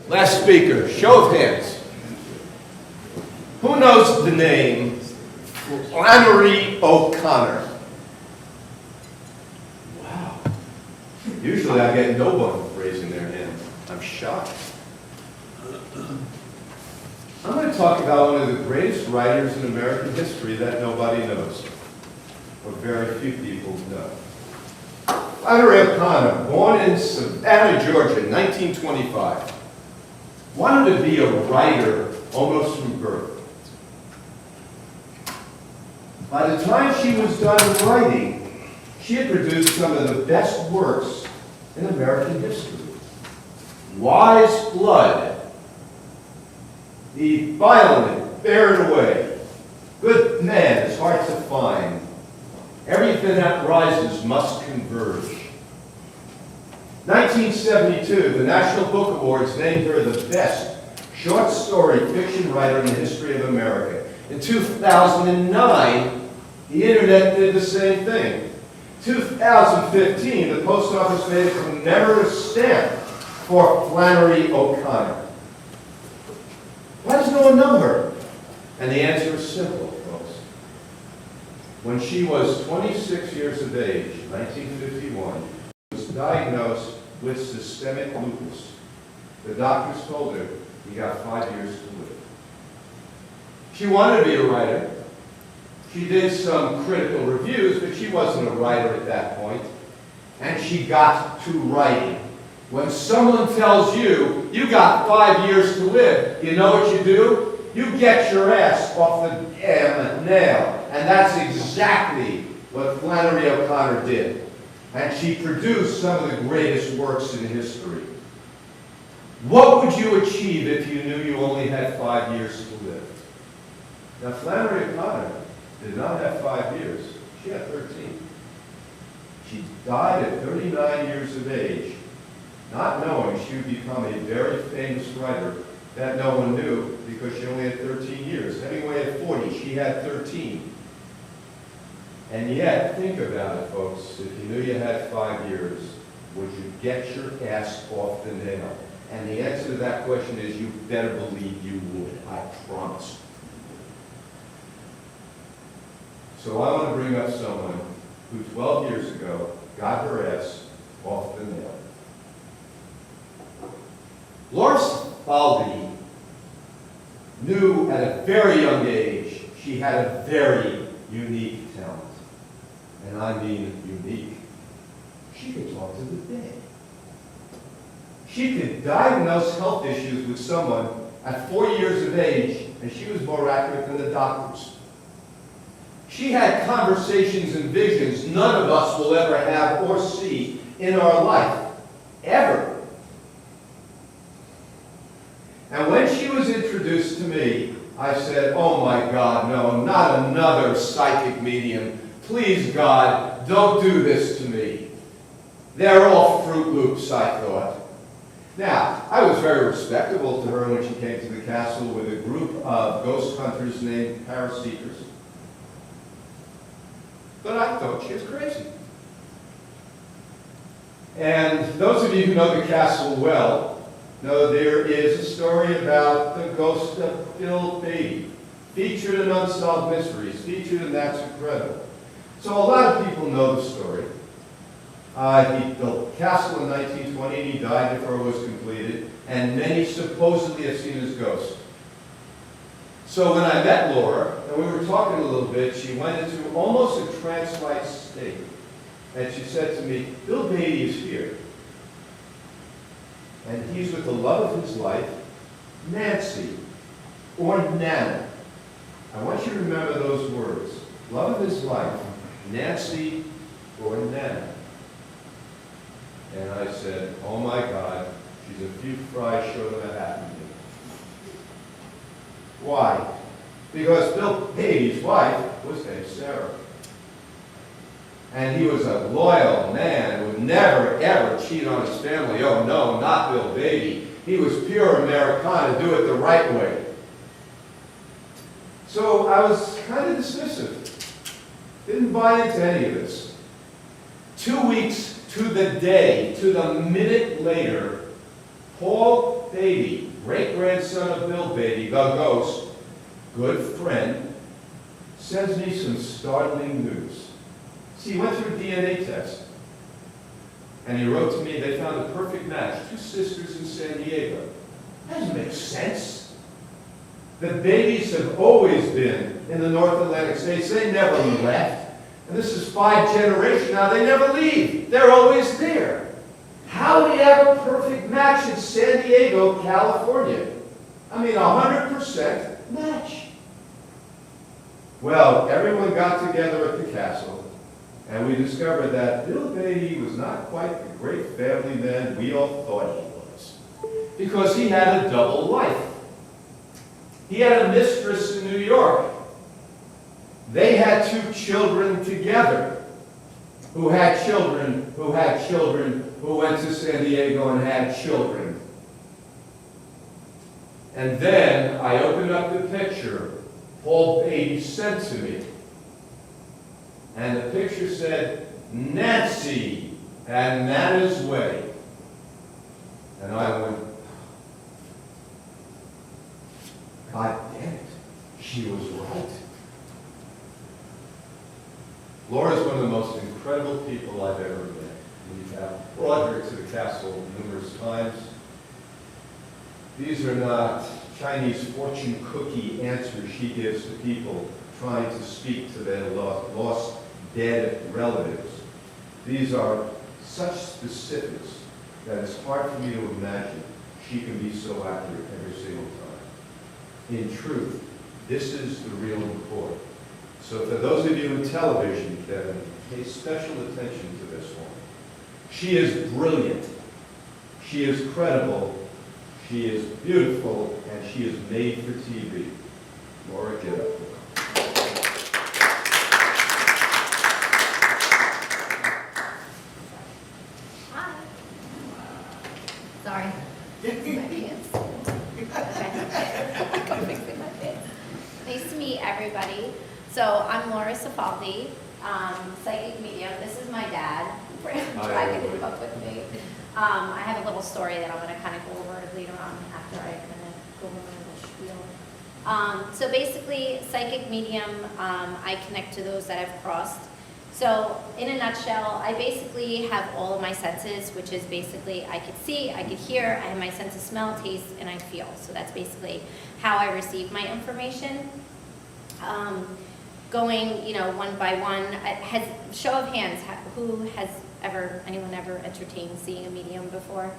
Last speaker, show of hands. Who knows the name Flannery O'Connor? Wow. Usually I get no one raising their hand. I'm shocked. I'm going to talk about one of the greatest writers in American history that nobody knows, or very few people know. Flannery O'Connor, born in Savannah, Georgia in 1925, wanted to be a writer almost from birth. By the time she was done writing, she had produced some of the best works in American history. Wise Blood, The Violent, Bear It Away, Good Man is Hard to Find, Everything That Rises Must Converge. 1972, the National Book Awards named her the best short story fiction writer in the history of America. In 2009, the internet did the same thing. 2015, the post office made a commemorative stamp for Flannery O'Connor. Why does no one know her? And the answer is simple, folks. When she was 26 years of age, 1951, she was diagnosed with systemic lupus. The doctors told her, "You got 5 years to live." She wanted to be a writer. She did some critical reviews, but she wasn't a writer at that point. And she got to writing. When someone tells you, you got 5 years to live, you know what you do? You get your ass off the damn nail. And that's exactly what Flannery O'Connor did. And she produced some of the greatest works in history. What would you achieve if you knew you only had 5 years to live? Now, Flannery O'Connor did not have 5 years. She had 13. She died at 39 years of age, not knowing she would become a very famous writer that no one knew because she only had 13 years. Hemingway had 40, she had 13. And yet, think about it, folks. If you knew you had 5 years, would you get your ass off the nail? And the answer to that question is you better believe you would, I promise. So I want to bring up someone who 12 years ago got her ass off the nail. Cifaldi knew at a very young age she had a very unique talent. And I mean unique. She could talk to the dead. She could diagnose health issues with someone at 4 years of age, and she was more accurate than the doctors. She had conversations and visions none of us will ever have or see in our life, ever. And when she was introduced to me, I said, "Oh my God, no, not another psychic medium. Please, God, don't do this to me." They're all Fruit Loops, I thought. Now, I was very respectable to her when she came to the castle with a group of ghost hunters named Paraseekers. But I thought she was crazy. And those of you who know the castle well know there is a story about the ghost of Bill Beatty, featured in Unsolved Mysteries, featured in That's Incredible. So a lot of people know the story. He built the castle in 1920, and he died before it was completed, and many supposedly have seen his ghost. So when I met Laura, and we were talking a little bit, she went into almost a trance-like state. And she said to me, "Bill Beatty is here. And he's with the love of his life, Nancy, or Nana." I want you to remember those words. Love of his life, Nancy, or Nana. And I said, "Oh my God, she's a few fries short of a happy meal." Why? Because Bill Beatty's wife was named Sarah. And he was a loyal man who would never, ever cheat on his family. Oh no, not Bill Beatty. He was pure Americana, do it the right way. So I was kind of dismissive. Didn't buy into any of this. 2 weeks to the day, to the minute later, Paul Beatty, great-grandson of Bill Beatty, the ghost, good friend, sends me some startling news. See, he went through a DNA test, and he wrote to me they found a perfect match, 2 sisters in San Diego. That doesn't make sense. The Beattys have always been in the North Atlantic states. They never left. And this is 5 generations now. They never leave. They're always there. How do you have a perfect match in San Diego, California? I mean, 100% match. Well, everyone got together at the castle, and we discovered that Bill Beatty was not quite the great family man we all thought he was, because he had a double life. He had a mistress in New York. They had 2 children together, who had children, who had children, who went to San Diego and had children. And then I opened up the picture Paul Beatty sent to me. And the picture said, Nancy and Nana's wedding. And I went, God damn it, she was right. Laura's one of the most incredible people I've ever met. We've brought her to the castle numerous times. These are not Chinese fortune cookie answers she gives to people trying to speak to their lost dead relatives. These are such specifics that it's hard for me to imagine she can be so accurate every single time. In truth, this is the real McCoy. So for those of you in television, Kevin, pay special attention to this one. She is brilliant. She is credible. She is beautiful, and she is made for TV. Laura, get up. Hi. Sorry. Fixing my pants. Okay. I'm fixing my pants. Nice to meet everybody. So I'm Laura Cifaldi, psychic medium. This is my dad. Dragging him up with me. I have a little story that I'm going to kind of go over later on after I kind of go over my little spiel. So basically, psychic medium, I connect to those that I've crossed. So in a nutshell, I basically have all of my senses, which is basically I could see, I could hear, I have my sense of smell, taste, and I feel. So that's basically how I receive my information. Going, one by one, show of hands, who has anyone ever entertained seeing a medium before?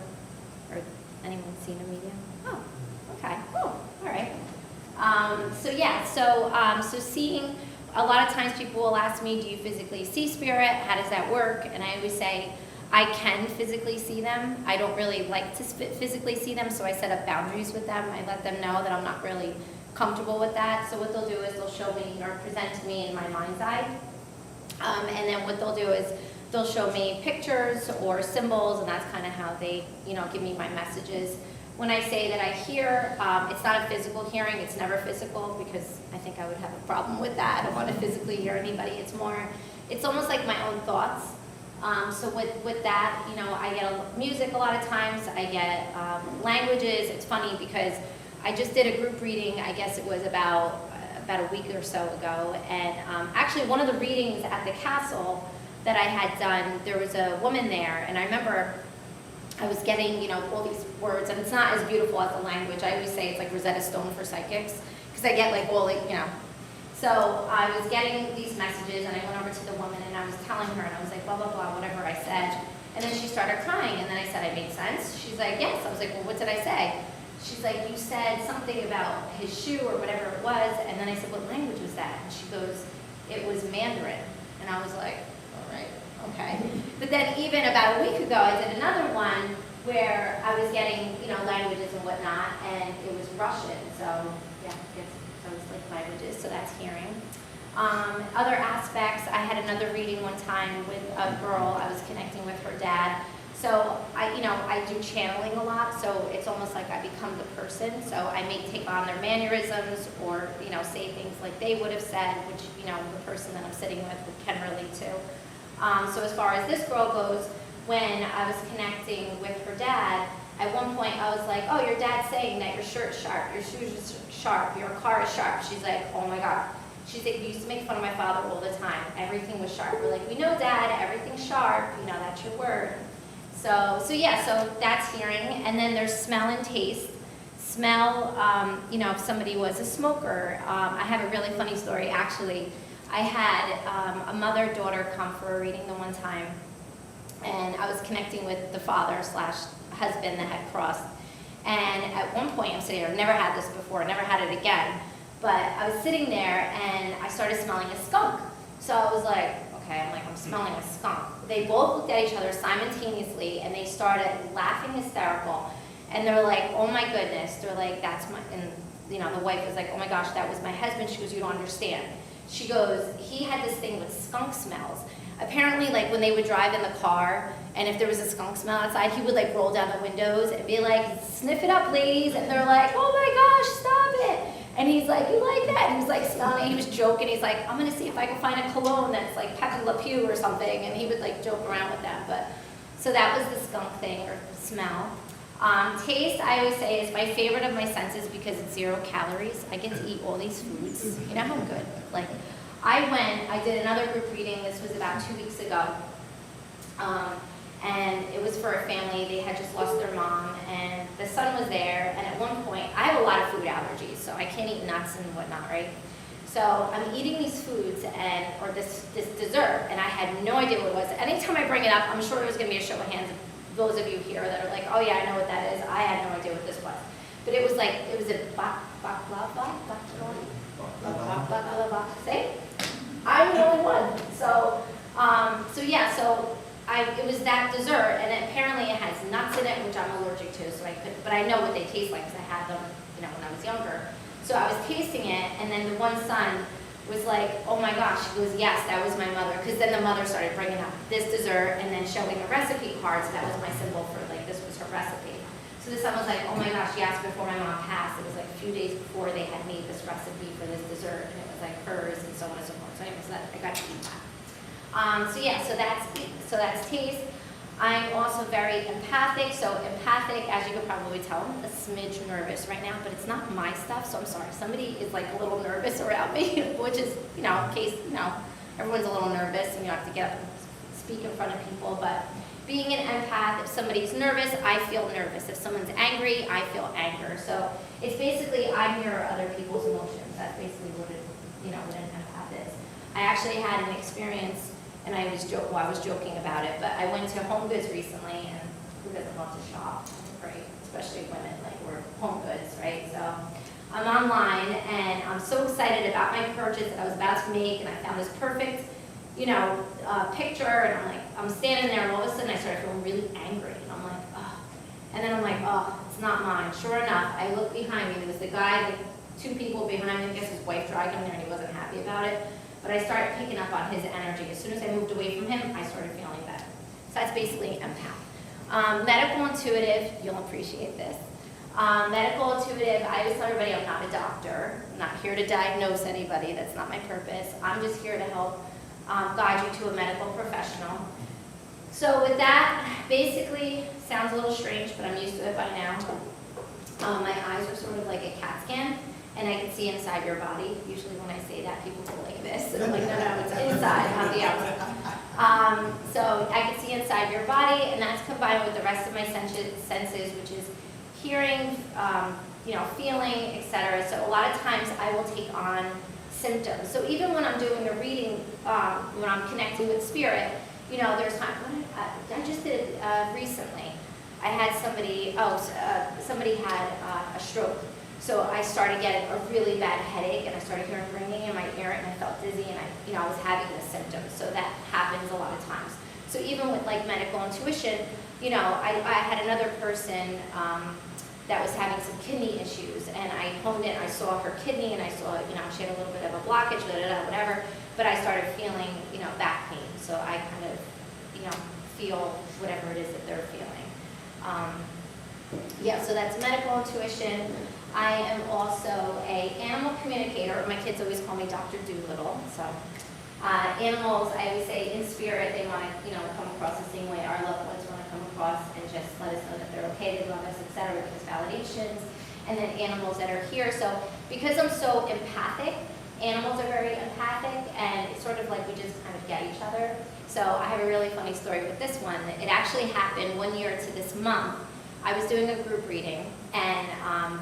Or anyone seen a medium? Oh, okay, oh, all right. So seeing, a lot of times people will ask me, do you physically see spirit? How does that work? And I always say, I can physically see them. I don't really like to physically see them, so I set up boundaries with them. I let them know that I'm not really comfortable with that. So what they'll do is they'll show me or present to me in my mind's eye. And then what they'll do is they'll show me pictures or symbols, and that's kind of how they, give me my messages. When I say that I hear, it's not a physical hearing. It's never physical, because I think I would have a problem with that. I don't want to physically hear anybody. It's almost like my own thoughts. So with that, I get music a lot of times. I get languages. It's funny because I just did a group reading, I guess it was about a week or so ago, and actually one of the readings at the castle that I had done, there was a woman there, and I remember I was getting, all these words, and it's not as beautiful as the language. I always say it's like Rosetta Stone for psychics, because I get So I was getting these messages, and I went over to the woman, and I was telling her, and I was like, blah, blah, blah, whatever I said, and then she started crying, and then I said, I made sense? She's like, yes. I was like, well, what did I say? She's like, you said something about his shoe or whatever it was, and then I said, what language was that? And she goes, it was Mandarin. And I was like, all right, okay. But then even about a week ago, I did another one where I was getting, languages and whatnot, and it was Russian. So yeah, it's like languages, so that's hearing. Other aspects, I had another reading one time with a girl. I was connecting with her dad. So I do channeling a lot, so it's almost like I become the person. So I may take on their mannerisms or, say things like they would have said, which, the person that I'm sitting with can relate to. So as far as this girl goes, when I was connecting with her dad, At one point, I was like, oh, your dad's saying that your shirt's sharp, your shoes are sharp, your car is sharp. She's like, oh my God. She's like, you used to make fun of my father all the time. Everything was sharp. We're like, we know, Dad, everything's sharp. You know, that's your word. So yeah, so that's hearing. And then there's smell and taste. Smell, you know, if somebody was a smoker. I have a really funny story, actually. I had a mother-daughter come for a reading the one time, and I was connecting with the father/husband that had crossed. And at one point, I'm sitting there, I've never had this before, never had it again, but I was sitting there and I started smelling a skunk. So I was like, okay, I'm smelling a skunk. They both looked at each other simultaneously and they started laughing hysterical. And they're like, oh my goodness, they're like, that's my, and you know, the wife was like, oh my gosh, that was my husband. She goes, you don't understand. She goes, he had this thing with skunk smells. Apparently, like when they would drive in the car, and if there was a skunk smell outside, he would like roll down the windows and be like, sniff it up, ladies. And they're like, oh my gosh, stop it. And he's like, you like that? And he was like smelling it. He was joking. He's like, I'm going to see if I can find a cologne that's like Pepe Le Pew or something. And he would like joke around with that. But so that was the skunk thing, or smell. Taste, I always say, is my favorite of my senses because it's 0 calories. I get to eat all these foods. You know how good? Like, I did another group reading. This was about 2 weeks ago. And it was for a family. They had just lost their mom, and the son was there. And at one point, I have a lot of food allergies, so I can't eat nuts and whatnot, right? So I'm eating these foods or this dessert, and I had no idea what it was. Anytime I bring it up, I'm sure there's going to be a show of hands of those of you here that are like, oh yeah, I know what that is. I had no idea what this was. But it was like, it was a baklava. See? I'm the only one. So yeah, it was that dessert, and apparently it has nuts in it, which I'm allergic to, so I couldn't, but I know what they taste like because I had them, you know, when I was younger. So I was tasting it, and then the one son was like, oh my gosh, he goes, yes, that was my mother, because then the mother started bringing up this dessert and then showing the recipe cards. That was my symbol for, like, this was her recipe. So the son was like, oh my gosh, yes, before my mom passed, it was like a few days before they had made this recipe for this dessert, and it was like hers, and so on and so forth. So anyways, I got to eat that. So that's taste. I'm also very empathic. So empathic, as you could probably tell, I'm a smidge nervous right now, but it's not my stuff, so I'm sorry. Somebody is like a little nervous around me, which is, you know, in case, you know, everyone's a little nervous and you have to get up and speak in front of people. But being an empath, if somebody's nervous, I feel nervous. If someone's angry, I feel anger. So it's basically I mirror other people's emotions. That's basically what what an empath is. I actually had an experience. And I was joking about it, but I went to Home Goods recently, and who doesn't love to shop, right? Especially women, like we're Home Goods, right? So I'm online, and I'm so excited about my purchase that I was about to make, and I found this perfect, picture, and I'm standing there, and all of a sudden I started feeling really angry, and I'm like, oh. And then I'm like, oh, it's not mine. Sure enough, I looked behind me, there was the guy, like 2 people behind me, I guess his wife dragged him there, and he wasn't happy about it. But I started picking up on his energy. As soon as I moved away from him, I started feeling better. So that's basically empath. Medical intuitive, you'll appreciate this. Medical intuitive, I always tell everybody I'm not a doctor. I'm not here to diagnose anybody. That's not my purpose. I'm just here to help guide you to a medical professional. So with that, basically, sounds a little strange, but I'm used to it by now. My eyes are sort of like a CAT scan. And I can see inside your body. Usually when I say that, people go like this. And I'm like, no, it's inside, not the outside. So I can see inside your body, and that's combined with the rest of my senses, which is hearing, feeling, etc. So a lot of times I will take on symptoms. So even when I'm doing a reading, when I'm connecting with spirit, there's times, I just did recently. I had somebody had a stroke. So I started getting a really bad headache, and I started hearing ringing in my ear, and I felt dizzy, and I was having the symptoms. So that happens a lot of times. So even with like medical intuition, I had another person that was having some kidney issues, and I honed in. I saw her kidney, and I saw she had a little bit of a blockage, whatever. But I started feeling back pain. So I kind of feel whatever it is that they're feeling. So that's medical intuition. I am also an animal communicator. My kids always call me Dr. Doolittle. So animals, I always say in spirit, they want to come across the same way our loved ones want to come come across and just let us know that they're okay, they love us, etc. Because validations, and then animals that are here. So because I'm so empathic, animals are very empathic, and it's sort of like we just kind of get each other. So I have a really funny story with this one. It actually happened 1 year to this month. I was doing a group reading, and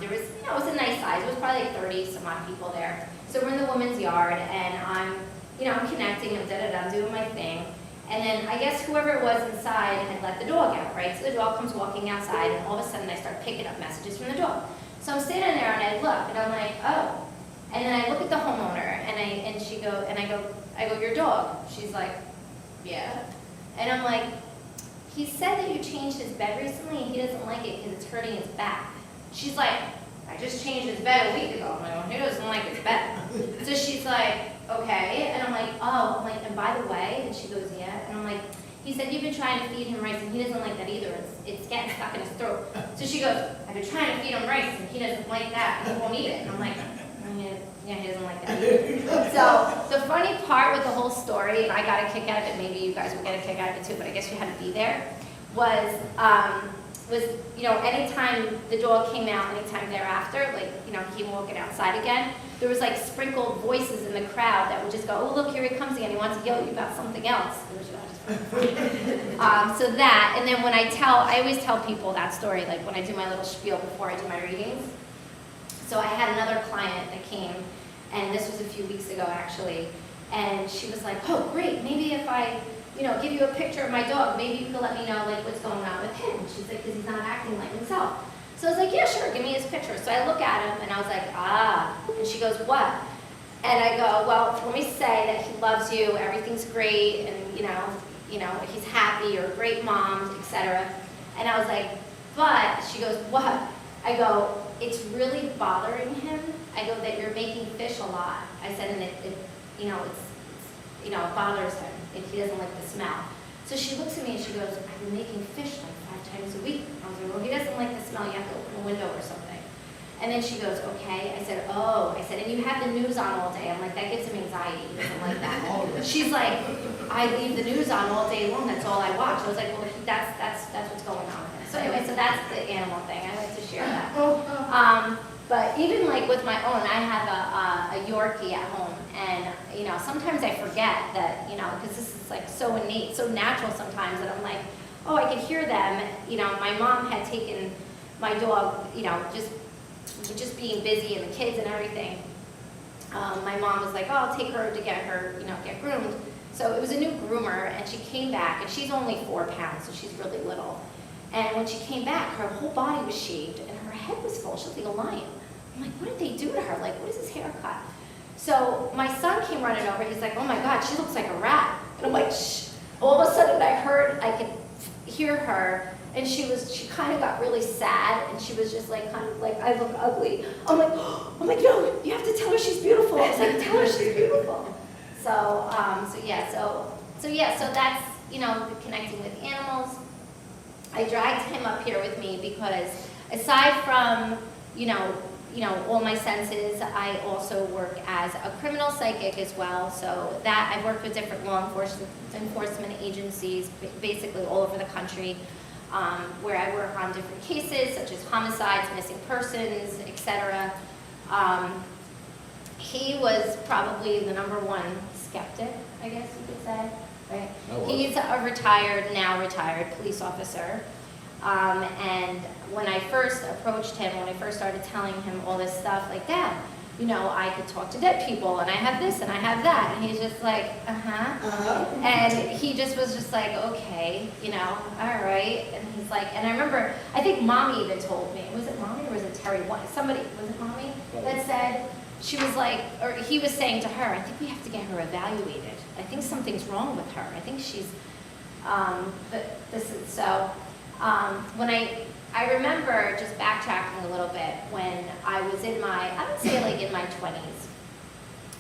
there was, it was a nice size. It was probably like 30 some odd people there. So we're in the woman's yard, and I'm connecting, I'm doing my thing. And then I guess whoever it was inside had let the dog out, right? So the dog comes walking outside, and all of a sudden I start picking up messages from the dog. So I'm standing there, and I look, and I'm like, oh. And then I look at the homeowner, and I go, your dog? She's like, yeah. And I'm like, he said that you changed his bed recently, and he doesn't like it because it's hurting his back. She's like, I just changed his bed a week ago. I'm like, well, he doesn't like his bed. So she's like, okay. And I'm like, oh, and by the way, and she goes, yeah. And I'm like, he said you've been trying to feed him rice, and he doesn't like that either. It's getting stuck in his throat. So she goes, I've been trying to feed him rice, and he doesn't like that, and he won't eat it. And I'm like, yeah, he doesn't like that either. So the funny part with the whole story, and I got a kick out of it, maybe you guys will get a kick out of it too, but I guess you had to be there, was anytime the dog came out, anytime thereafter, he came walking outside again, there was like sprinkled voices in the crowd that would just go, oh, look, here he comes again, he wants to yell at you about something else. It was so that, and then when I always tell people that story, like when I do my little spiel before I do my readings. So I had another client that came, and this was a few weeks ago actually, and she was like, oh great, maybe if I give you a picture of my dog, maybe you could let me know like what's going on with him. She's like, because he's not acting like himself. So I was like, yeah, sure, give me his picture. So I look at him, and I was like, ah, and she goes, what? And I go, well, let me say that he loves you, everything's great, and he's happy, you're a great mom, etc. And I was like, but, she goes, what? I go, it's really bothering him. I go, that you're making fish a lot. I said, and it bothers him, and he doesn't like the smell. So she looks at me and she goes, I've been making fish like 5 times a week. I was like, well, he doesn't like the smell, you have to open a window or something. And then she goes, okay. I said, oh. I said, and you have the news on all day. I'm like, that gives him anxiety. He doesn't like that. She's like, I leave the news on all day long. That's all I watch. I was like, well, that's what's going on with him. So anyway, so that's the animal thing. I like to share that. But even like with my own, I have a Yorkie at home, and sometimes I forget that because this is like so innate, so natural sometimes that I'm like, oh, I can hear them. My mom had taken my dog, just being busy and the kids and everything. My mom was like, oh, I'll take her to get her, get groomed. So it was a new groomer, and she came back, and she's only 4 pounds, so she's really little. And when she came back, her whole body was shaved, and her head was full. She looked like a lion. I'm like, what did they do to her? Like, what is this haircut? So my son came running over. He's like, oh my God, she looks like a rat. And I'm like, shh. All of a sudden, I could hear her, and she kind of got really sad, and she was just like, kind of like, I look ugly. I'm like, no, you have to tell her she's beautiful. I was like, tell her she's beautiful. So that's, the connecting with animals. I dragged him up here with me because aside from, all my senses, I also work as a criminal psychic as well. So that I've worked with different law enforcement agencies, basically all over the country, where I work on different cases such as homicides, missing persons, etc. He was probably the #1 skeptic, I guess you could say. Right? He's a now retired police officer. And when I first approached him, when I first started telling him all this stuff, like, Dad, I could talk to dead people, and I have this, and I have that. And he's just like, And he was just like, okay, all right. And he's like, and I remember, I think Mommy even told me, was it Mommy or was it Terry? Was it Mommy that said, she was like, or he was saying to her, I think we have to get her evaluated. I think something's wrong with her. I think she's, when I remember just backtracking a little bit when I was in I would say like in my 20s.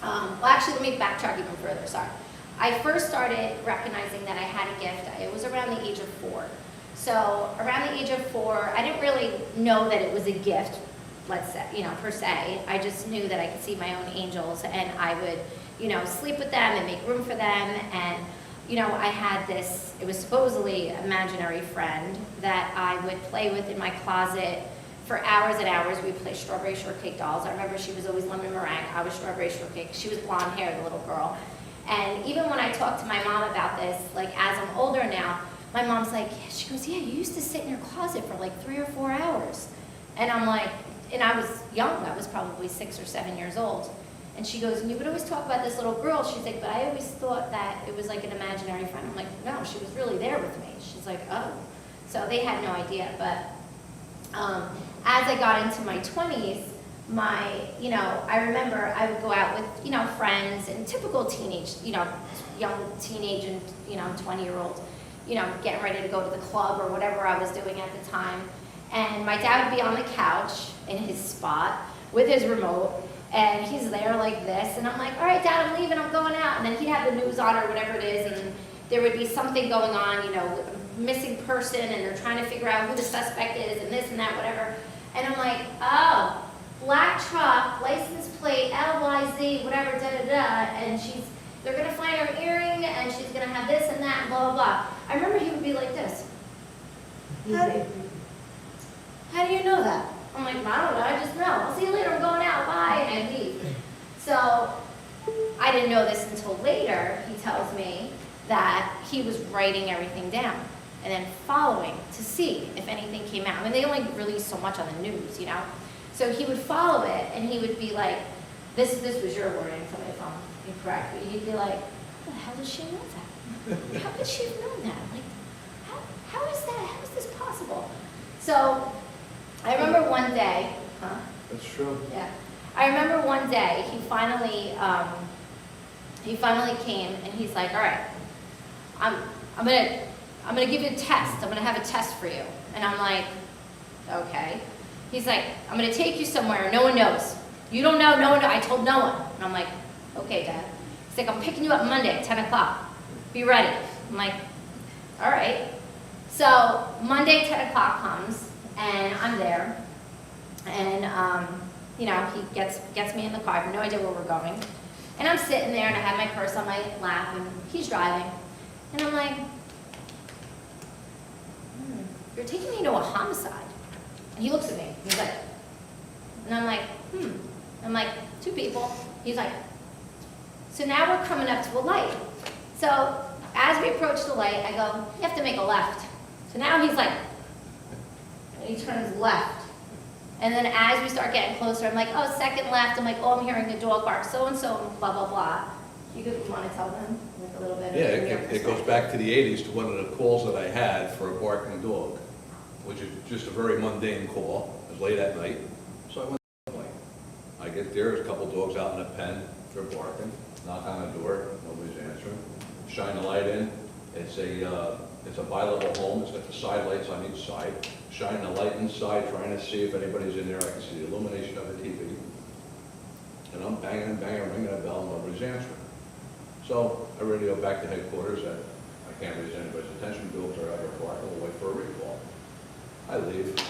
Well, actually, let me backtrack even further, sorry. I first started recognizing that I had a gift. It was around the age of 4. So around the age of 4, I didn't really know that it was a gift, let's say, per se. I just knew that I could see my own angels, and I would, sleep with them and make room for them. And you know, I had this, it was supposedly imaginary friend that I would play with in my closet for hours and hours. We'd play strawberry shortcake dolls. I remember she was always lemon meringue, I was strawberry shortcake. She was blonde hair, the little girl. And even when I talked to my mom about this, like as I'm older now, my mom's like, yeah, she goes, yeah, you used to sit in your closet for like 3 or 4 hours. And I'm like, and I was young, I was probably 6 or 7 years old. And she goes, and you would always talk about this little girl. She's like, but I always thought that it was like an imaginary friend. I'm like, no, she was really there with me. She's like, oh. So they had no idea. But as I got into my 20s, you know, I remember I would go out with, you know, friends and typical teenage, you know, young teenage and, you know, 20-year-old, you know, getting ready to go to the club or whatever I was doing at the time. And my dad would be on the couch in his spot with his remote, and he's there like this, and I'm like, all right, Dad, I'm leaving, I'm going out. And then he'd have the news on or whatever it is, and there would be something going on, you know, missing person, and they're trying to figure out who the suspect is, and this and that, whatever. And I'm like, oh, black truck, license plate, LYZ, whatever, da-da-da, and they're gonna find her earring, and she's gonna have this and that, and blah, blah, blah. I remember he would be like this. How do you know that? I'm like, I don't know, I just know. I'll see you later, I'm going out, bye, and I leave. So I didn't know this until later. He tells me that he was writing everything down and then following to see if anything came out. I mean, they only release so much on the news, you know? So he would follow it, and he would be like, this was your wording, tell me if I'm incorrect, but he'd be like, how the hell does she know that? How could she have known that? Like, how is that? How is this possible? So I remember one day, That's true. yeah. I remember one day he finally came and he's like, all right, I'm gonna give you a test. I'm gonna have a test for you. And I'm like, okay. He's like, I'm gonna take you somewhere no one knows. You don't know, no one knows. I told no one. And I'm like, okay, Dad. He's like, I'm picking you up Monday at 10 o'clock. Be ready. I'm like, all right. So Monday, 10 o'clock comes, and I'm there, and you know, he gets me in the car. I have no idea where we're going, and I'm sitting there, and I have my purse on my lap, and he's driving, and I'm like, you're taking me to a homicide. And he looks at me. He's like, and I'm like, I'm like, 2 people. He's like, so now we're coming up to a light. So as we approach the light, I go, you have to make a left. So now he's like, and he turns left. And then as we start getting closer, I'm like, oh, second left. I'm like, oh, I'm hearing a dog bark, so-and-so, blah, blah, blah. You want to tell them like a little bit? Yeah, it goes back to the 80s to one of the calls that I had for a barking dog, which is just a very mundane call. It was late at night, so I went to the light. I get there, there's a couple dogs out in a pen, they're barking, knock on the door, nobody's answering. Shine the light in, it's a bi-level home, it's got the side lights on each side. Shine the light inside, trying to see if anybody's in there. I can see the illumination of the TV. And I'm banging, ringing a bell, and nobody's answering. So I radio back to headquarters that I can't raise anybody's attention, dogs are out there barking, we'll wait for a recall. I leave,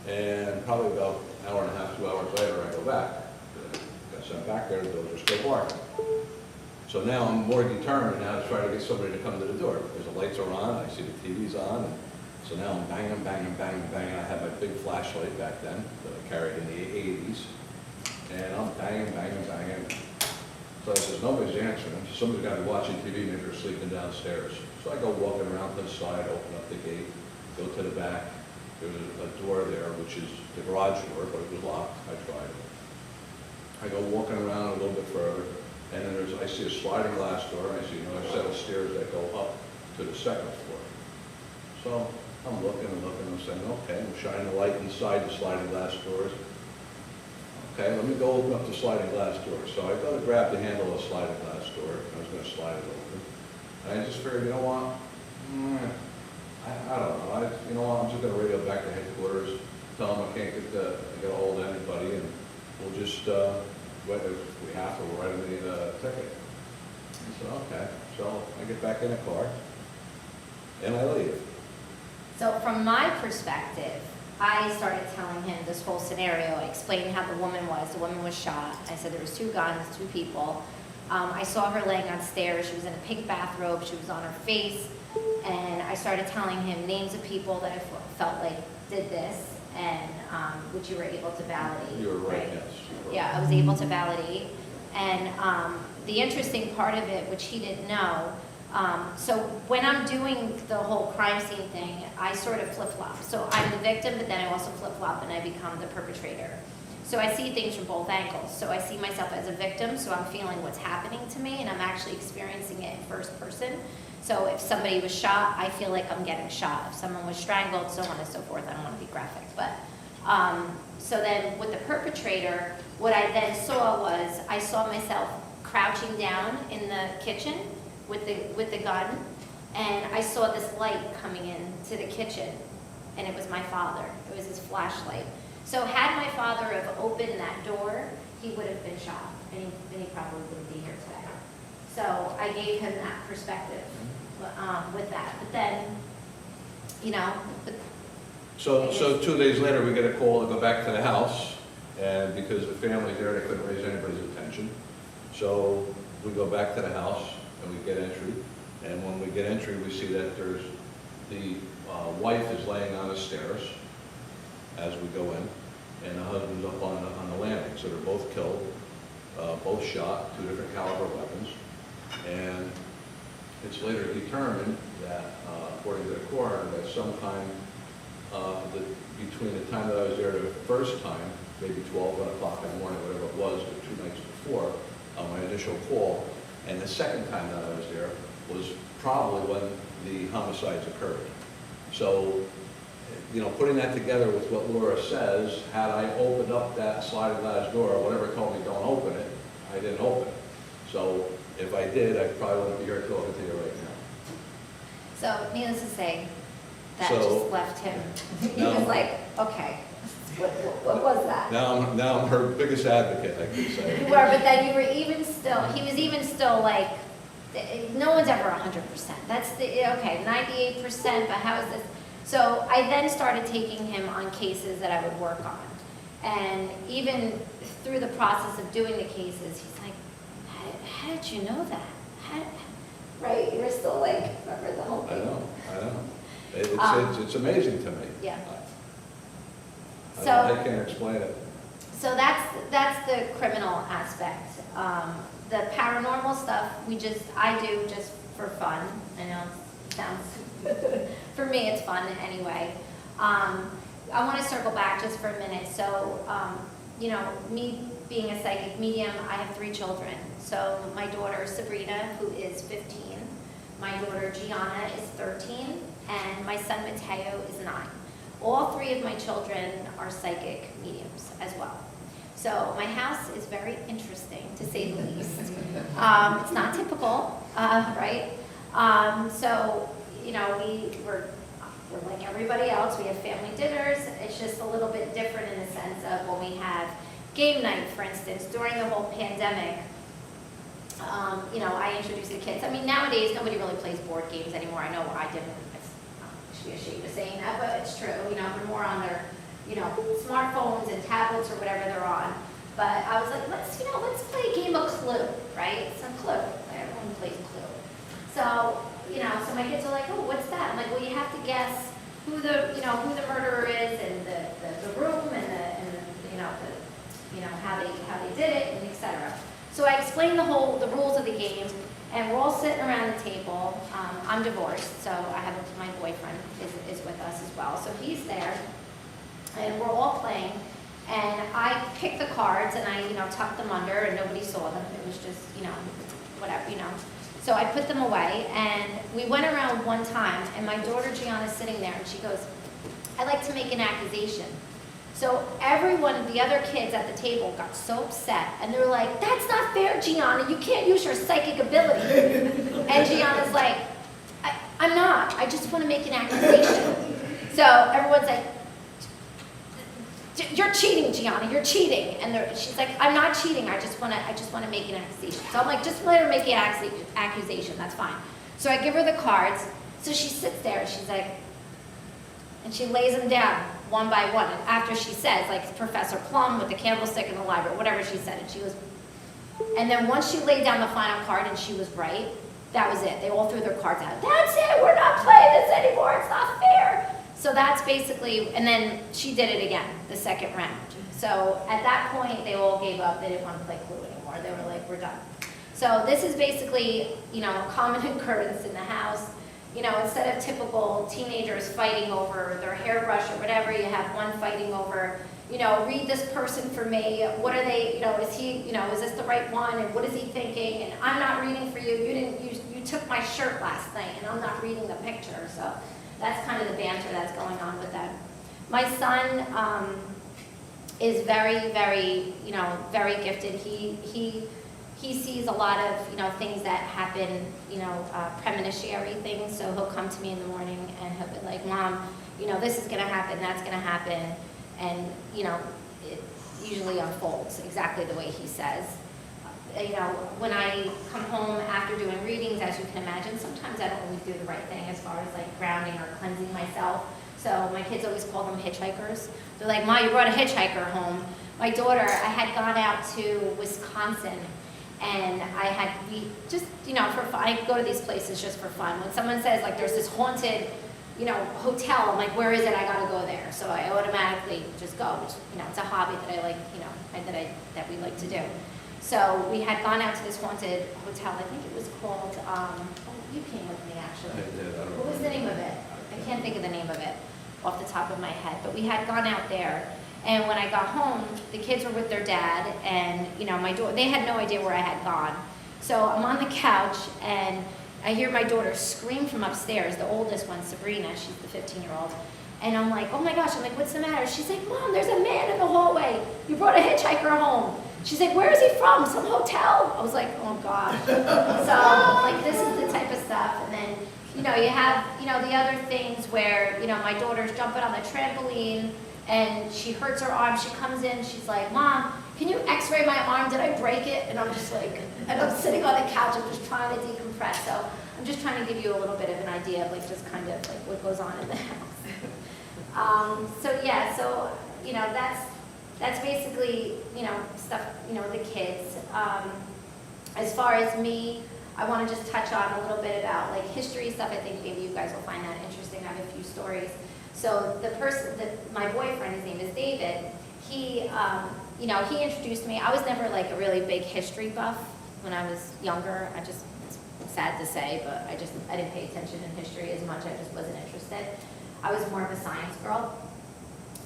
and probably about an hour and a half, 2 hours later, I go back. Got sent back there, the dogs are still barking. So now I'm more determined now to try to get somebody to come to the door, because the lights are on, I see the TV's on, and so now I'm banging. I had my big flashlight back then that I carried in the 80s, and I'm banging. So I says, nobody's answering. Somebody's got to be watching TV, maybe they're sleeping downstairs. So I go walking around to the side, open up the gate, go to the back. There was a door there, which is the garage door, but it was locked. I tried it. I go walking around a little bit further, and then I see a sliding glass door, and I see another set of stairs that go up to the second floor. So I'm looking, I'm saying, okay, I'm shining the light inside the sliding glass doors. Okay, let me go open up the sliding glass door. So I go to grab the handle of the sliding glass door, and I was going to slide it open. And I just figured, you know what? I don't know. You know what? I'm just going to radio back to headquarters, tell them I can't get a hold of anybody, and we'll just, if we have to, we'll write them the ticket. I said, okay. So I get back in the car, and I leave. So from my perspective, I started telling him this whole scenario. I explained how the woman was. The woman was shot. I said there was 2 guns, 2 people. I saw her laying on stairs. She was in a pink bathrobe. She was on her face. And I started telling him names of people that I felt like did this, and which you were able to validate. You were right, yes. Yeah, I was able to validate. And the interesting part of it, which he didn't know, so when I'm doing the whole crime scene thing, I sort of flip-flop. So I'm the victim, but then I also flip-flop and I become the perpetrator. So I see things from both angles. So I see myself as a victim, so I'm feeling what's happening to me, and I'm actually experiencing it in first person. So if somebody was shot, I feel like I'm getting shot. If someone was strangled, so on and so forth. I don't want to be graphic, but so then with the perpetrator, what I then saw was I saw myself crouching down in the kitchen with the gun, and I saw this light coming into the kitchen, and it was my father. It was his flashlight. So had my father have opened that door, he would have been shot, and he probably wouldn't be here today. So I gave him that perspective with that. But then, So 2 days later, we get a call to go back to the house, and because the family's there, they couldn't raise anybody's attention. So we go back to the house, and we get entry, and when we get entry, we see that there's, the wife is laying on the stairs as we go in, and the husband's up on the landing. So they're both killed, both shot, 2 different caliber weapons, and it's later determined that, according to the coroner, that sometime between the time that I was there the first time, maybe 12, 1 o'clock in the morning, whatever it was, the 2 nights before, my initial call, and the second time that I was there was probably when the homicides occurred. So, putting that together with what Laura says, had I opened up that sliding glass door, or whatever told me don't open it, I didn't open it. So if I did, I probably wouldn't be here talking to you right now. So needless to say, that So- just left him. He No. was like, okay, what was that? Now I'm her biggest advocate, I could say. You were, but then you were even still, he was even still like, no one's ever 100%. That's okay, 98%, but how is this? So I then started taking him on cases that I would work on. And even through the process of doing the cases, he's like, how did you know that? Right, you were still like, remember the whole I thing? know. It's amazing to me. Yeah. I So- can't explain it. So that's the criminal aspect. The paranormal stuff, I do just for fun. I know it sounds, for me it's fun anyway. I want to circle back just for a minute. So, me being a psychic medium, I have 3 children. So my daughter Sabrina, who is 15, my daughter Gianna is 13, and my son Mateo is 9. All 3 of my children are psychic mediums as well. So my house is very interesting, to say the least. It's not typical, right? So, we're like everybody else. We have family dinners. It's just a little bit different in the sense of when we have game night, for instance, during the whole pandemic. I introduced the kids. I mean, nowadays, nobody really plays board games anymore. I know I didn't. I should be ashamed of saying that, but it's true. They're more on their, smartphones and tablets or whatever they're on. But I was like, let's play a game of Clue, right? Some Clue. Everyone plays Clue. So, so my kids are like, oh, what's that? I'm like, well, you have to guess who the murderer is, and the room, and how they did it, and etc. So I explained the rules of the game, and we're all sitting around the table. I'm divorced, so I have my boyfriend is with us as well. So he's there, and we're all playing. And I picked the cards, and I tucked them under, and nobody saw them. It was just whatever. So I put them away, and we went around one time, and my daughter Gianna's sitting there, and she goes, I'd like to make an accusation. So everyone, the other kids at the table got so upset, and they were like, that's not fair, Gianna, you can't use your psychic ability. And Gianna's like, I'm not, I just want to make an accusation. So everyone's like, you're cheating, Gianna, you're cheating. And she's like, I'm not cheating, I just want to make an accusation. So I'm like, just let her make an accusation, that's fine. So I give her the cards, so she sits there, and she's like, and she lays them down one by one. And after she says, like Professor Plum with the candlestick in the library, whatever she said, and she goes, And then once she laid down the final card and she was right, that was it. They all threw their cards out. That's it, we're not playing this anymore, it's not fair. So that's basically, and then she did it again, the second round. So at that point, they all gave up, they didn't want to play Clue anymore. They were like, we're done. So this is basically, a common occurrence in the house. Instead of typical teenagers fighting over their hairbrush or whatever, you have one fighting over, read this person for me. What are they, is this the right one? And what is he thinking? And I'm not reading for you. You took my shirt last night and I'm not reading the picture. So that's kind of the banter that's going on with that. My son is very, very, very gifted. He sees a lot of, things that happen, premonitory things. So he'll come to me in the morning and he'll be like, Mom, this is gonna happen, that's gonna happen. And, it usually unfolds exactly the way he says. When I come home after doing readings, as you can imagine, sometimes I don't always do the right thing as far as like grounding or cleansing myself. So my kids always call them hitchhikers. They're like, Ma, you brought a hitchhiker home. My daughter, I had gone out to Wisconsin and we just, for fun, I go to these places just for fun. When someone says like there's this haunted, hotel, I'm like, where is it? I gotta go there. So I automatically just go, which, it's a hobby that I like, that we like to do. So we had gone out to this haunted hotel. I think it was called, you came with me actually. I did, I don't What was the name of it? I can't think of the name of it off the top of my head, but we had gone out there. And when I got home, the kids were with their dad, and my daughter, they had no idea where I had gone. So I'm on the couch, and I hear my daughter scream from upstairs, the oldest one, Sabrina, she's the 15-year-old. And I'm like, oh my gosh, I'm like, what's the matter? She's like, Mom, there's a man in the hallway. You brought a hitchhiker home. She's like, where is he from? Some hotel? I was like, oh gosh. So like, this is the type of stuff. And then, you have, the other things where, my daughter's jumping on the trampoline, and she hurts her arm. She comes in, she's like, Mom, can you x-ray my arm? Did I break it? And I'm just like, and I'm sitting on the couch, I'm just trying to decompress. So I'm just trying to give you a little bit of an idea of like just kind of like what goes on in the house. So yeah, so, that's basically, stuff, the kids. As far as me, I want to just touch on a little bit about like history stuff. I think maybe you guys will find that interesting. I have a few stories. So the person, my boyfriend, his name is David, he introduced me. I was never like a really big history buff when I was younger. It's sad to say, but I didn't pay attention in history as much. I just wasn't interested. I was more of a science girl.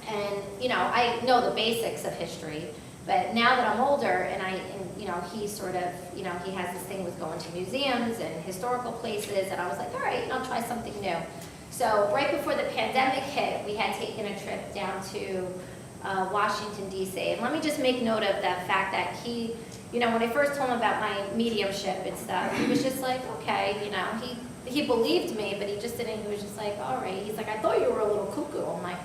And, I know the basics of history, but now that I'm older and he sort of, he has this thing with going to museums and historical places, and I was like, all right, I'll try something new. So right before the pandemic hit, we had taken a trip down to Washington, D.C. And let me just make note of the fact that he, when I first told him about my mediumship and stuff, he was just like, okay, he believed me, but he was just like, all right. He's like, I thought you were a little cuckoo. I'm like,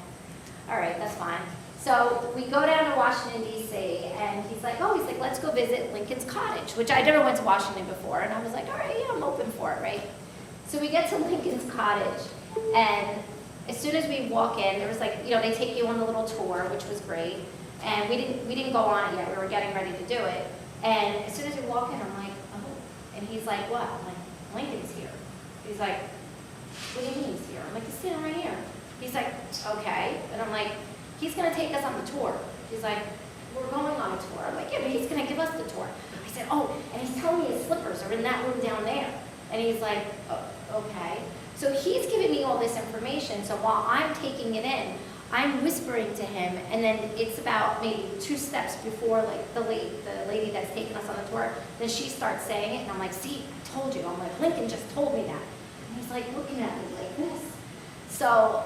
all right, that's fine. So we go down to Washington, D.C., and he's like, let's go visit Lincoln's Cottage, which I never went to Washington before. And I was like, all right, yeah, I'm open for it, right? So we get to Lincoln's Cottage, and as soon as we walk in, there was like, they take you on the little tour, which was great. And we didn't go on it yet. We were getting ready to do it. And as soon as we walk in, I'm like, oh. And he's like, what? I'm like, Lincoln's here. He's like, what do you mean he's here? I'm like, he's standing right here. He's like, okay. And I'm like, he's going to take us on the tour. He's like, we're going on a tour. I'm like, yeah, but he's going to give us the tour. I said, oh, and he's telling me his slippers are in that room down there. And he's like, oh, okay. So he's giving me all this information. So while I'm taking it in, I'm whispering to him, and then it's about maybe 2 steps before like the lady that's taking us on the tour, then she starts saying it, and I'm like, see, I told you. I'm like, Lincoln just told me that. And he's like looking at me like this. So,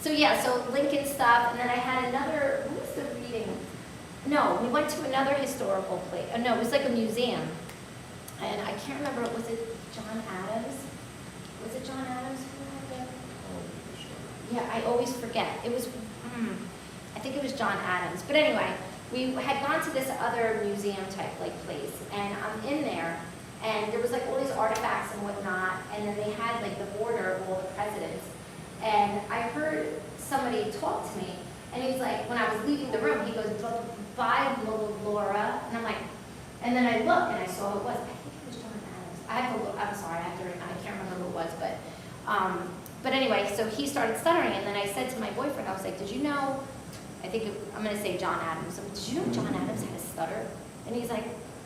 so Lincoln stuff, and then I had another, what was the reading? No, we went to another historical place. No, it was like a museum. And I can't remember, was it John Adams? Was it John Adams who had the? Yeah, I always forget. It was, I think it was John Adams. But anyway, we had gone to this other museum type like place, and I'm in there, and there was like all these artifacts and whatnot, and then they had like the border of all the presidents. And I heard somebody talk to me, and he was like, when I was leaving the room, he goes, bye, Laura. And I'm like, And then I looked and I saw who it was. I think it was John Adams. I have to look, I'm sorry, I can't remember who it was, but anyway, so he started stuttering, and then I said to my boyfriend, I was like, did you know, I'm gonna say John Adams. I'm like, did you know John Adams had a stutter? And he's like,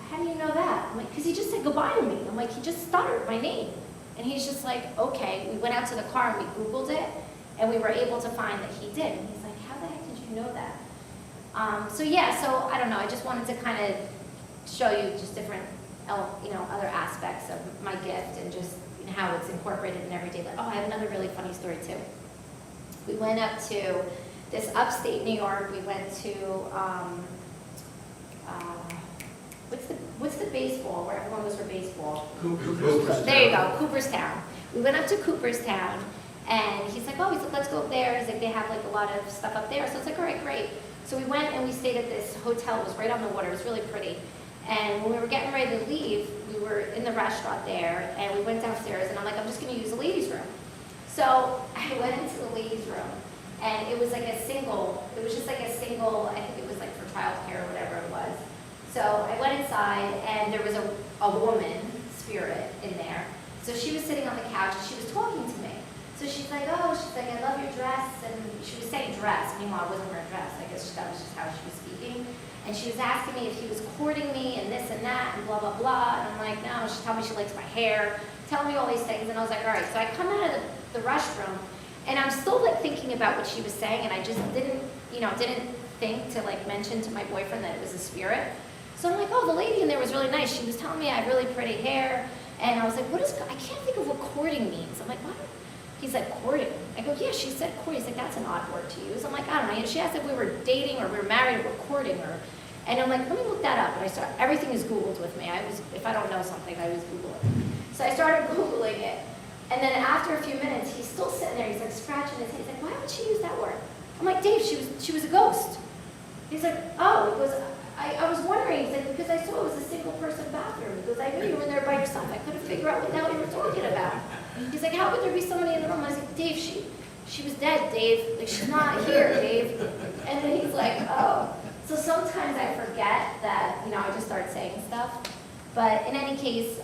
how do you know that? I'm like, because he just said goodbye to me. I'm like, he just stuttered my name. And he's just like, okay. We went out to the car and we Googled it, and we were able to find that he did. And he's like, how the heck did you know that? So yeah, so I don't know, I just wanted to kind of show you just different, other aspects of my gift and just how it's incorporated in everyday life. Oh, I have another really funny story too. We went up to this upstate New York. We went to what's the baseball where everyone goes for baseball? Cooperstown. There you go, Cooperstown. We went up to Cooperstown, and he's like, let's go up there. He's like, they have like a lot of stuff up there. So it's like, all right, great. So we went and we stayed at this hotel. It was right on the water. It was really pretty. And when we were getting ready to leave, we were in the restaurant there, and we went downstairs, and I'm like, I'm just going to use the ladies' room. So I went into the ladies' room, and it was like a single, I think it was like for childcare or whatever it was. So I went inside, and there was a woman spirit in there. So she was sitting on the couch, and she was talking to me. So she's like, I love your dress, and she was saying dress. Meanwhile, I wasn't wearing a dress. I guess that was just how she was speaking. And she was asking me if he was courting me and this and that and blah, blah, blah. And I'm like, no, she told me she likes my hair, telling me all these things. And I was like, all right. So I come out of the restroom, and I'm still like thinking about what she was saying, and I just didn't think to like mention to my boyfriend that it was a spirit. So I'm like, oh, the lady in there was really nice. She was telling me I have really pretty hair. And I was like, I can't think of what courting means. I'm like, what? He's like, courting. I go, yeah, she said courting. He's like, that's an odd word to use. I'm like, I don't know. And she asked if we were dating or we were married or we're courting her. And I'm like, let me look that up. And everything is Googled with me. If I don't know something, I always Google it. So I started Googling it. And then after a few minutes, he's still sitting there. He's like scratching his head. He's like, why would she use that word? I'm like, Dave, she was a ghost. He's like, oh, it was, I was wondering. He's like, because I saw it was a single person bathroom. Because I knew you were in there by yourself. I couldn't figure out what the hell you were talking about. He's like, how could there be somebody in the room? I was like, Dave, she was dead, Dave. Like, she's not here, Dave. And then he's like, oh. So sometimes I forget that, I just start saying stuff. But in any case,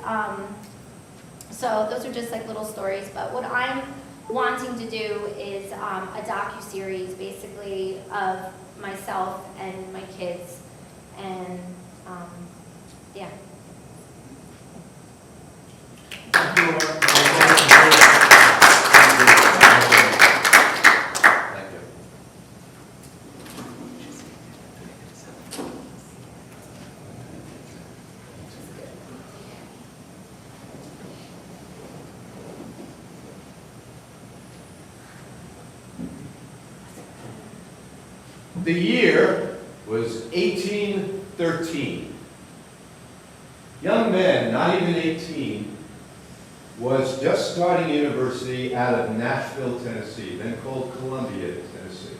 so those are just like little stories. But what I'm wanting to do is a docu-series, basically, of myself and my kids. And, yeah. Thank you. The year was 1813. Young man, not even 18, was just starting university out of Nashville, Tennessee, then called Columbia, Tennessee.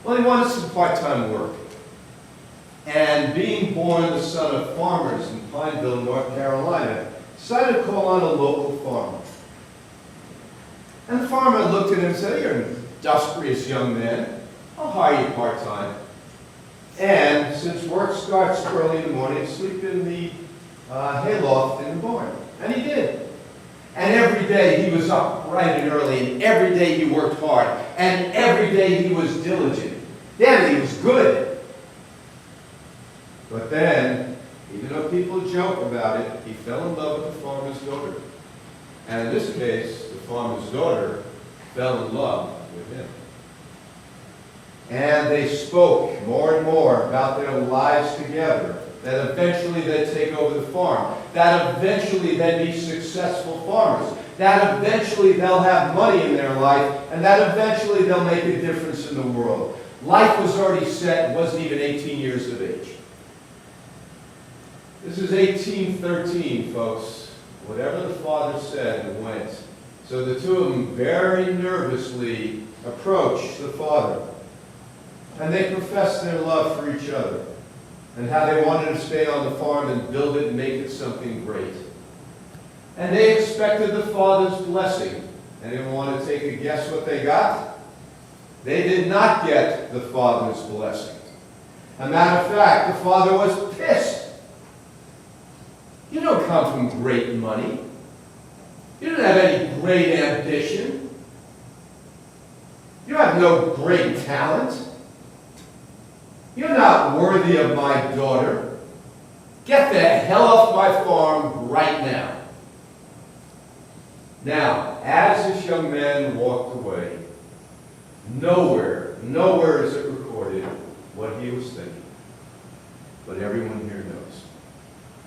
Well, he wanted some part-time work. And being born the son of farmers in Pineville, North Carolina, decided to call on a local farmer. And the farmer looked at him and said, you're an industrious young man. I'll hire you part-time. And since work starts early in the morning, sleep in the hayloft in the barn. And he did. And every day he was up bright and early, and every day he worked hard, and every day he was diligent. Damn it, he was good. But then, even though people joke about it, he fell in love with the farmer's daughter. And in this case, the farmer's daughter fell in love with him. And they spoke more and more about their lives together, that eventually they'd take over the farm, that eventually they'd be successful farmers, that eventually they'll have money in their life, and that eventually they'll make a difference in the world. Life was already set, wasn't even 18 years of age. This is 1813, folks. Whatever the father said went. So the two of them very nervously approached the father. And they professed their love for each other and how they wanted to stay on the farm and build it and make it something great. And they expected the father's blessing. Anyone want to take a guess what they got? They did not get the father's blessing. As a matter of fact, the father was pissed. You don't come from great money. You don't have any great ambition. You have no great talent. You're not worthy of my daughter. Get the hell off my farm right now. Now, as this young man walked away, nowhere is it recorded what he was thinking. But everyone here knows.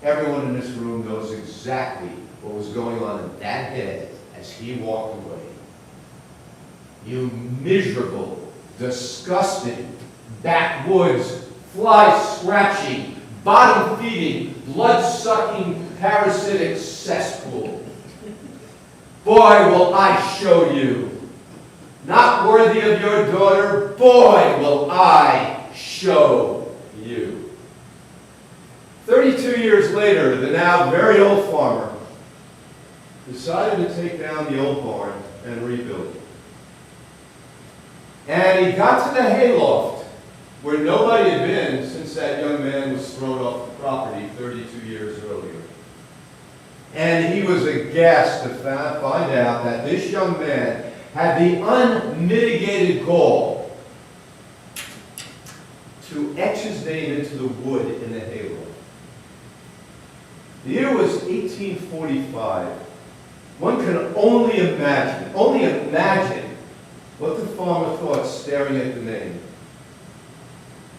Everyone in this room knows exactly what was going on in that head as he walked away. You miserable, disgusting, backwoods, fly-scratching, bottom-feeding, blood-sucking, parasitic cesspool. Boy, will I show you. Not worthy of your daughter, boy, will I show you. 32 years later, the now very old farmer decided to take down the old barn and rebuild it. And he got to the hayloft where nobody had been since that young man was thrown off the property 32 years earlier. And he was aghast to find out that this young man had the unmitigated gall to etch his name into the wood in the hayloft. The year was 1845. One can only imagine what the farmer thought staring at the name.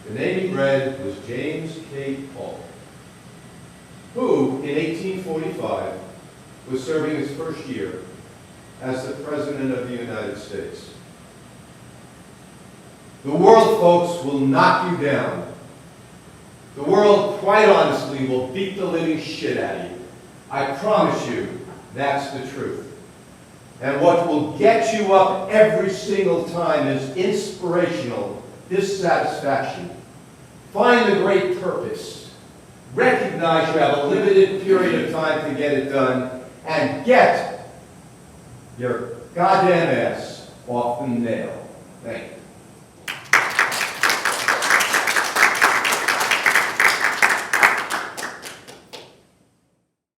The name he read was James K. Polk, who, in 1845, was serving his first year as the President of the United States. The world, folks, will knock you down. The world, quite honestly, will beat the living shit out of you. I promise you, that's the truth. And what will get you up every single time is inspirational dissatisfaction. Find the great purpose. Recognize you have a limited period of time to get it done, and get your goddamn ass off the nail. Thank you.